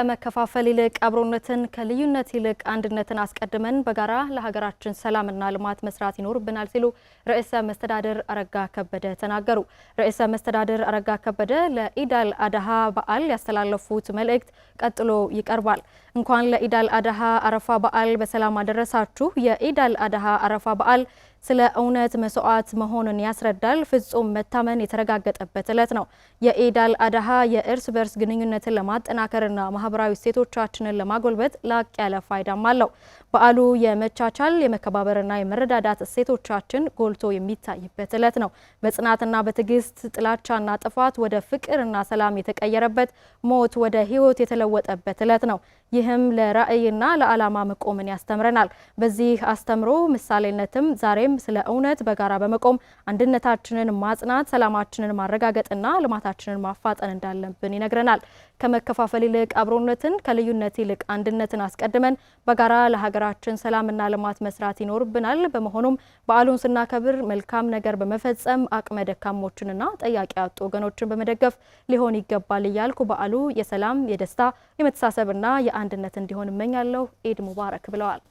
መከፋፈል ይልቅ አብሮነትን ከልዩነት ይልቅ አንድነትን አስቀድመን በጋራ ለሀገራችን ሰላምና ልማት መስራት ይኖርብናል ሲሉ ርዕሰ መስተዳድር አረጋ ከበደ ተናገሩ። ርዕሰ መስተዳድር አረጋ ከበደ ለኢዳል አድሃ በዓል ያስተላለፉት መልእክት ቀጥሎ ይቀርባል። እንኳን ለኢዳል አድሃ አረፋ በዓል በሰላም አደረሳችሁ። የኢዳል አድሃ አረፋ በዓል ስለ እውነት መስዋዕት መሆንን ያስረዳል። ፍጹም መታመን የተረጋገጠበት ዕለት ነው። የኢዳል አድሃ የእርስ በርስ ግንኙነትን ለማጠናከርና ማህበራዊ እሴቶቻችንን ለማጎልበት ላቅ ያለ ፋይዳም አለው። በዓሉ የመቻቻል የመከባበርና የመረዳዳት እሴቶቻችን ጎልቶ የሚታይበት ዕለት ነው። በጽናትና በትዕግስት ጥላቻና ጥፋት ወደ ፍቅርና ሰላም የተቀየረበት፣ ሞት ወደ ሕይወት የተለወጠበት ዕለት ነው። ይህም ለራዕይና ለዓላማ መቆምን ያስተምረናል። በዚህ አስተምሮ ምሳሌነትም ዛሬም ስለ እውነት በጋራ በመቆም አንድነታችንን ማጽናት፣ ሰላማችንን ማረጋገጥና ልማታችንን ማፋጠን እንዳለብን ይነግረናል። ከመከፋፈል ይልቅ አብሮነትን፣ ከልዩነት ይልቅ አንድነትን አስቀድመን በጋራ ለሀገራችን ሰላምና ልማት መስራት ይኖርብናል። በመሆኑም በዓሉን ስናከብር መልካም ነገር በመፈጸም አቅመ ደካሞችንና ጠያቂ ያጡ ወገኖችን በመደገፍ ሊሆን ይገባል እያልኩ በዓሉ የሰላም፣ የደስታ፣ የመተሳሰብና የአንድነት እንዲሆን እመኛለሁ። ኢድ ሙባረክ ብለዋል።